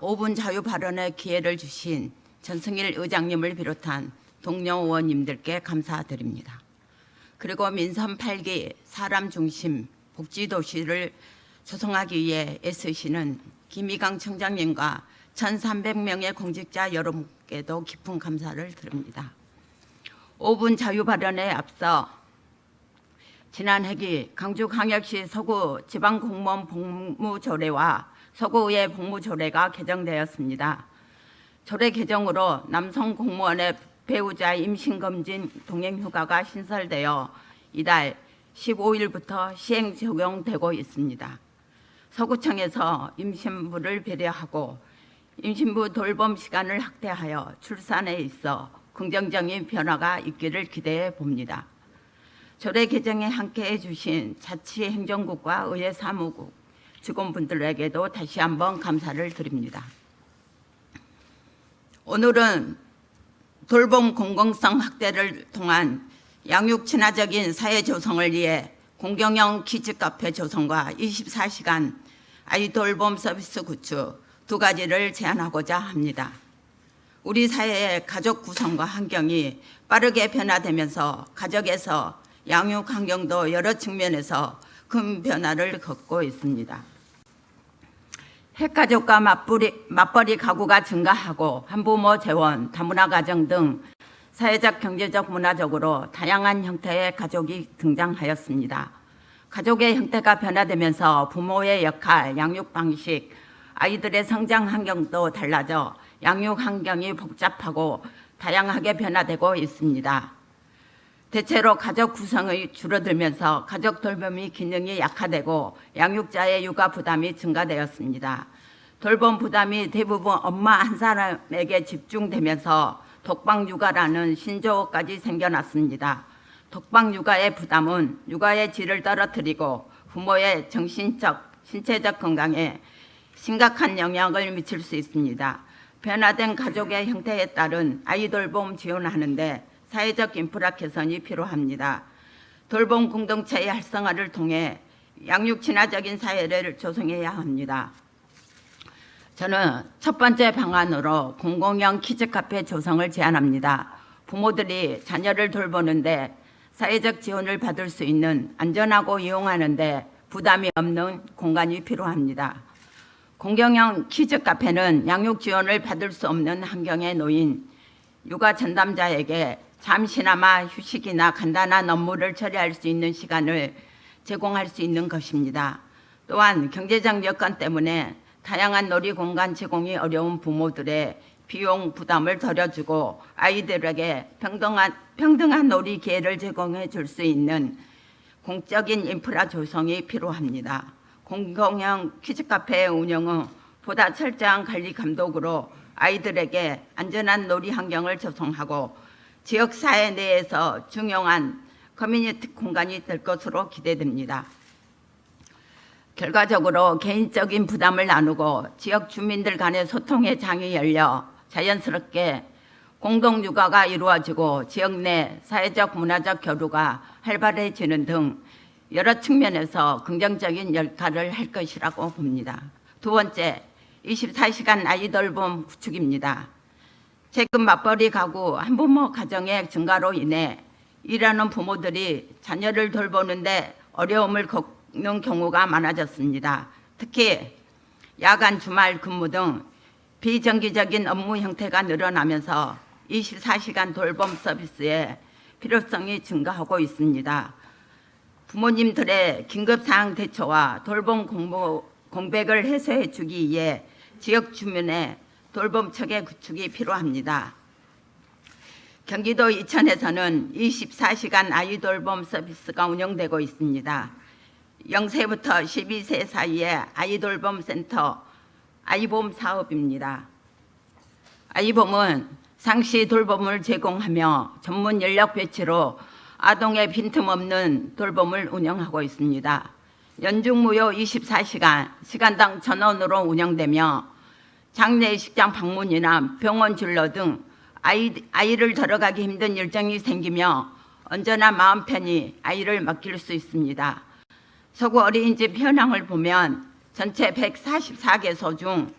5분 자유 발언의 기회를 주신 전승일 의장님을 비롯한 동료 의원님들께 감사드립니다. 그리고 민선 8기 사람 중심 복지도시를 조성하기 위해 애쓰시는 김희강 청장님과 1,300명의 공직자 여러분께도 깊은 감사를 드립니다. 5분 자유 발언에 앞서 지난 해기 강주광역시 서구 지방공무원 복무조례와 서구의회 복무조례가 개정되었습니다. 조례 개정으로 남성 공무원의 배우자 임신검진 동행휴가가 신설되어 이달 15일부터 시행 적용되고 있습니다. 서구청에서 임신부를 배려하고 임신부 돌봄 시간을 확대하여 출산에 있어 긍정적인 변화가 있기를 기대해 봅니다. 조례 개정에 함께해 주신 자치행정국과 의회사무국 직원분들에게도 다시 한번 감사를 드립니다. 오늘은 돌봄 공공성 확대를 통한 양육 친화적인 사회 조성을 위해 공경형 키즈 카페 조성과 24시간 아이 돌봄 서비스 구축 두 가지를 제안하고자 합니다. 우리 사회의 가족 구성과 환경이 빠르게 변화되면서 가족에서 양육 환경도 여러 측면에서 큰 변화를 겪고 있습니다. 핵가족과 맞벌이 가구가 증가하고 한부모 재원, 다문화 가정 등 사회적, 경제적, 문화적으로 다양한 형태의 가족이 등장하였습니다. 가족의 형태가 변화되면서 부모의 역할, 양육 방식, 아이들의 성장 환경도 달라져 양육 환경이 복잡하고 다양하게 변화되고 있습니다. 대체로 가족 구성이 줄어들면서 가족 돌봄의 기능이 약화되고 양육자의 육아 부담이 증가되었습니다. 돌봄 부담이 대부분 엄마 한 사람에게 집중되면서 독방 육아라는 신조어까지 생겨났습니다. 독방 육아의 부담은 육아의 질을 떨어뜨리고 부모의 정신적, 신체적 건강에 심각한 영향을 미칠 수 있습니다. 변화된 가족의 형태에 따른 아이 돌봄 지원하는데 사회적 인프라 개선이 필요합니다. 돌봄 공동체의 활성화를 통해 양육 친화적인 사회를 조성해야 합니다. 저는 첫 번째 방안으로 공공형 키즈카페 조성을 제안합니다. 부모들이 자녀를 돌보는데 사회적 지원을 받을 수 있는 안전하고 이용하는데 부담이 없는 공간이 필요합니다. 공공형 키즈카페는 양육 지원을 받을 수 없는 환경에 놓인 육아 전담자에게 잠시나마 휴식이나 간단한 업무를 처리할 수 있는 시간을 제공할 수 있는 것입니다. 또한 경제적 여건 때문에 다양한 놀이 공간 제공이 어려운 부모들의 비용 부담을 덜어주고 아이들에게 평등한 놀이 기회를 제공해 줄 수 있는 공적인 인프라 조성이 필요합니다. 공공형 키즈카페의 운영은 보다 철저한 관리 감독으로 아이들에게 안전한 놀이 환경을 조성하고 지역사회 내에서 중요한 커뮤니티 공간이 될 것으로 기대됩니다. 결과적으로 개인적인 부담을 나누고 지역 주민들 간의 소통의 장이 열려 자연스럽게 공동육아가 이루어지고 지역 내 사회적 문화적 교류가 활발해지는 등 여러 측면에서 긍정적인 역할을 할 것이라고 봅니다. 두 번째, 24시간 아이 돌봄 구축입니다. 최근 맞벌이 가구 한부모 가정의 증가로 인해 일하는 부모들이 자녀를 돌보는데 어려움을 겪는 경우가 많아졌습니다. 특히 야간 주말 근무 등 비정기적인 업무 형태가 늘어나면서 24시간 돌봄 서비스의 필요성이 증가하고 있습니다. 부모님들의 긴급사항 대처와 돌봄 공백을 해소해 주기 위해 지역 주민의 돌봄 체계 구축이 필요합니다. 경기도 이천에서는 24시간 아이 돌봄 서비스가 운영되고 있습니다. 0세부터 12세 사이의 아이 돌봄 센터 아이봄 사업입니다. 아이봄은 상시 돌봄을 제공하며 전문 인력 배치로 아동의 빈틈없는 돌봄을 운영하고 있습니다. 연중 무휴 24시간 시간당 1,000원으로 운영되며 장례식장 방문이나 병원 진료 등 아이를 들어가기 힘든 일정이 생기며 언제나 마음 편히 아이를 맡길 수 있습니다. 서구 어린이집 현황을 보면 전체 144개소 중